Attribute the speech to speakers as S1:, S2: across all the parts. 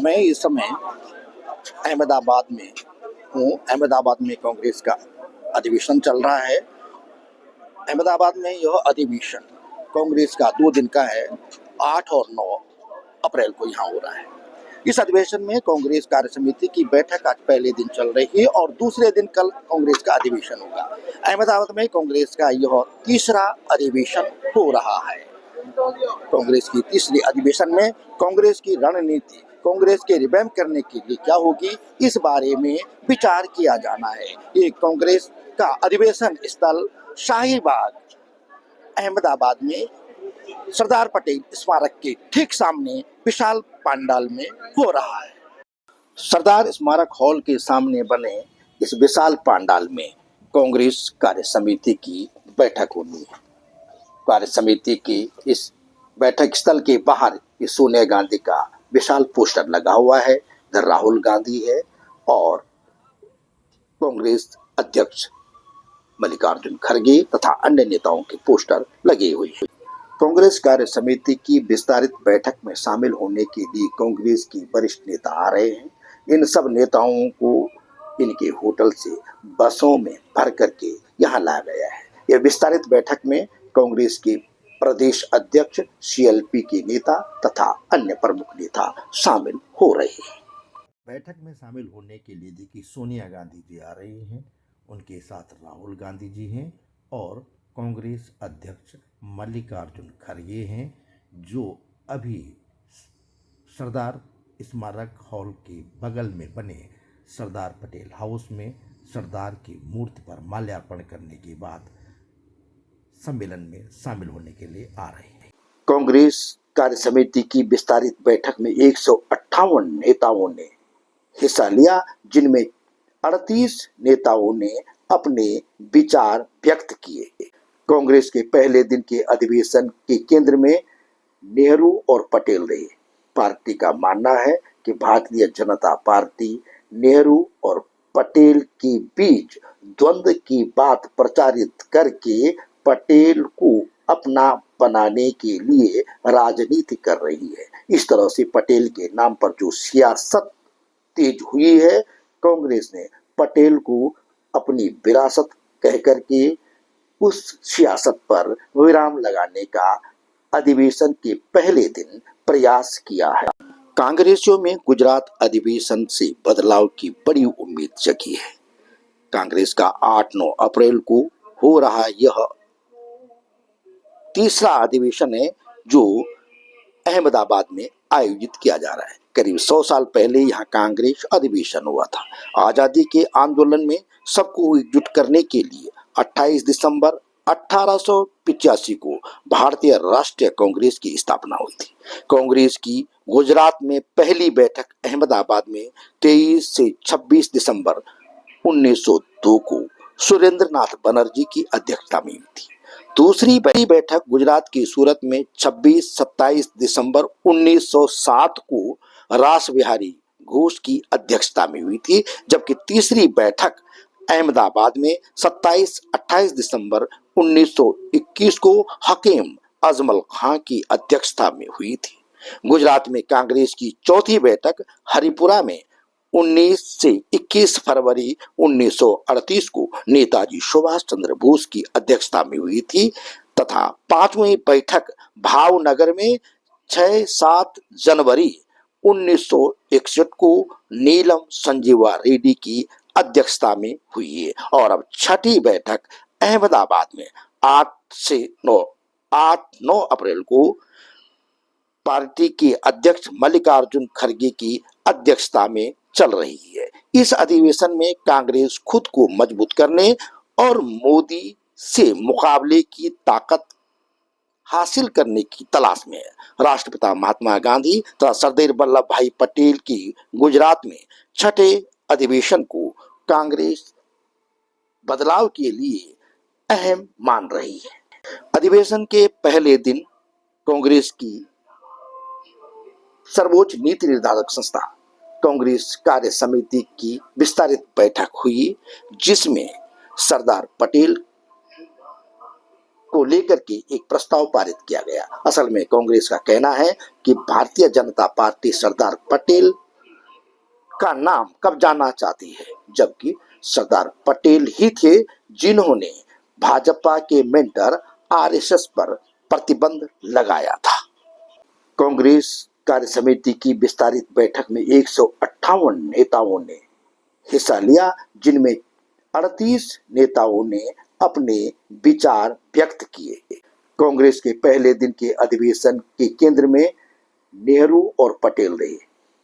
S1: मैं इस समय अहमदाबाद में हूँ। अहमदाबाद में कांग्रेस का अधिवेशन चल रहा है। अहमदाबाद में यह अधिवेशन कांग्रेस का 2 दिन का है। 8 और 9 अप्रैल को यहाँ हो रहा है। इस अधिवेशन में कांग्रेस कार्य समिति की बैठक आज पहले दिन चल रही है और दूसरे दिन कल कांग्रेस का अधिवेशन होगा। अहमदाबाद में कांग्रेस का यह तीसरा अधिवेशन हो रहा है। कांग्रेस की तीसरी अधिवेशन में कांग्रेस की रणनीति, कांग्रेस के रिवैम्प करने के लिए क्या होगी, इस बारे में विचार किया जाना है। ये कांग्रेस का अधिवेशन स्थल शाहीबाग अहमदाबाद में सरदार पटेल स्मारक के ठीक सामने विशाल पंडाल में हो रहा है। सरदार स्मारक हॉल के सामने बने इस विशाल पंडाल में कांग्रेस कार्य समिति की बैठक होनी है। कार्य समिति की इस बैठक स्थल के बाहर सोनिया गांधी का विशाल पोस्टर लगा हुआ है। इधर राहुल गांधी है और कांग्रेस अध्यक्ष मल्लिकार्जुन खड़गे तथा अन्य नेताओं के पोस्टर लगे हुए हैं। कांग्रेस कार्य समिति की विस्तारित बैठक में शामिल होने के लिए कांग्रेस की वरिष्ठ नेता आ रहे हैं। इन सब नेताओं को इनके होटल से बसों में भर करके यहाँ लाया गया है। यह विस्तारित बैठक में कांग्रेस के प्रदेश अध्यक्ष, सीएलपी के नेता तथा अन्य प्रमुख नेता शामिल हो रहे हैं।
S2: बैठक में शामिल होने के लिए देखिए सोनिया गांधी जी आ रही हैं, उनके साथ राहुल गांधी जी हैं और कांग्रेस अध्यक्ष मल्लिकार्जुन खड़गे हैं, जो अभी सरदार स्मारक हॉल के बगल में बने सरदार पटेल हाउस में सरदार की मूर्ति पर माल्यार्पण करने के बाद सम्मेलन में शामिल होने के लिए आ रहे हैं।
S1: कांग्रेस कार्य समिति की विस्तारित बैठक में 158 नेताओं ने हिस्सा लिया, जिनमें 38 नेताओं ने अपने विचार व्यक्त किए। कांग्रेस के पहले दिन के अधिवेशन के केंद्र में नेहरू और पटेल रहे। पार्टी का मानना है कि भारतीय जनता पार्टी नेहरू और पटेल के बीच द्वंद्व की बात प्रचारित करके पटेल को अपना बनाने के लिए राजनीति कर रही है। इस तरह से पटेल के नाम पर जो सियासत तेज हुई है, कांग्रेस ने पटेल को अपनी विरासत कह करके उस सियासत पर विराम लगाने का अधिवेशन के पहले दिन प्रयास किया है। कांग्रेसियों में गुजरात अधिवेशन से बदलाव की बड़ी उम्मीद जगी है। कांग्रेस का 8-9 अप्रैल को हो रहा यह तीसरा अधिवेशन है जो अहमदाबाद में आयोजित किया जा रहा है। करीब 100 साल पहले यहाँ कांग्रेस अधिवेशन हुआ था। आजादी के आंदोलन में सबको एकजुट करने के लिए 28 दिसंबर 1885 को भारतीय राष्ट्रीय कांग्रेस की स्थापना हुई थी। कांग्रेस की गुजरात में पहली बैठक अहमदाबाद में 23 से 26 दिसंबर 1902 को सुरेंद्र नाथ बनर्जी की अध्यक्षता में हुई थी। दूसरी बड़ी बैठक गुजरात की सूरत में 26-27 दिसंबर 1907 को रास बिहारी घोष की अध्यक्षता में हुई थी, जबकि तीसरी बैठक अहमदाबाद में 27-28 दिसंबर 1921 को हकीम अजमल खां की अध्यक्षता में हुई थी। गुजरात में कांग्रेस की चौथी बैठक हरिपुरा में 19 से 21 फरवरी 1938 को नेताजी सुभाष चंद्र बोस की अध्यक्षता में हुई थी तथा पांचवी बैठक भावनगर में 6-7 जनवरी 1961 को नीलम संजीवा रेड्डी की अध्यक्षता में हुई है। और अब छठी बैठक अहमदाबाद में 8-9 अप्रैल को पार्टी के अध्यक्ष मल्लिकार्जुन खड़गे की अध्यक्षता में चल रही है। इस अधिवेशन में कांग्रेस खुद को मजबूत करने और मोदी से मुकाबले की ताकत हासिल करने की तलाश में है। राष्ट्रपिता महात्मा गांधी तथा सरदार वल्लभ भाई पटेल की गुजरात में छठे अधिवेशन को कांग्रेस बदलाव के लिए अहम मान रही है। अधिवेशन के पहले दिन कांग्रेस की सर्वोच्च नीति निर्धारक संस्था कांग्रेस कार्य समिति की विस्तारित बैठक हुई, जिसमें सरदार पटेल को लेकर के एक प्रस्ताव पारित किया गया। असल में कांग्रेस का कहना है कि भारतीय जनता पार्टी सरदार पटेल का नाम कब्जाना चाहती है, जबकि सरदार पटेल ही थे जिन्होंने भाजपा के मेंटर आरएसएस पर प्रतिबंध लगाया था। कांग्रेस कार्य समिति की विस्तारित बैठक में 158 नेताओं ने हिस्सा लिया, जिनमें 38 नेताओं ने अपने विचार व्यक्त किए। कांग्रेस के पहले दिन के अधिवेशन के केंद्र में नेहरू और पटेल रहे।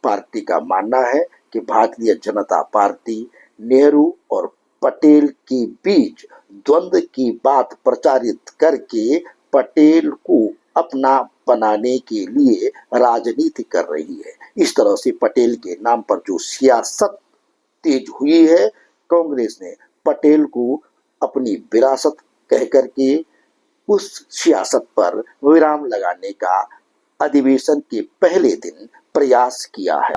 S1: पार्टी का मानना है कि भारतीय जनता पार्टी नेहरू और पटेल के बीच द्वंद्व की बात प्रचारित करके पटेल को अपना बनाने के लिए राजनीति कर रही है। इस तरह से पटेल के नाम पर जो सियासत तेज हुई है, कांग्रेस ने पटेल को अपनी विरासत कहकर के उस सियासत पर विराम लगाने का अधिवेशन के पहले दिन प्रयास किया है।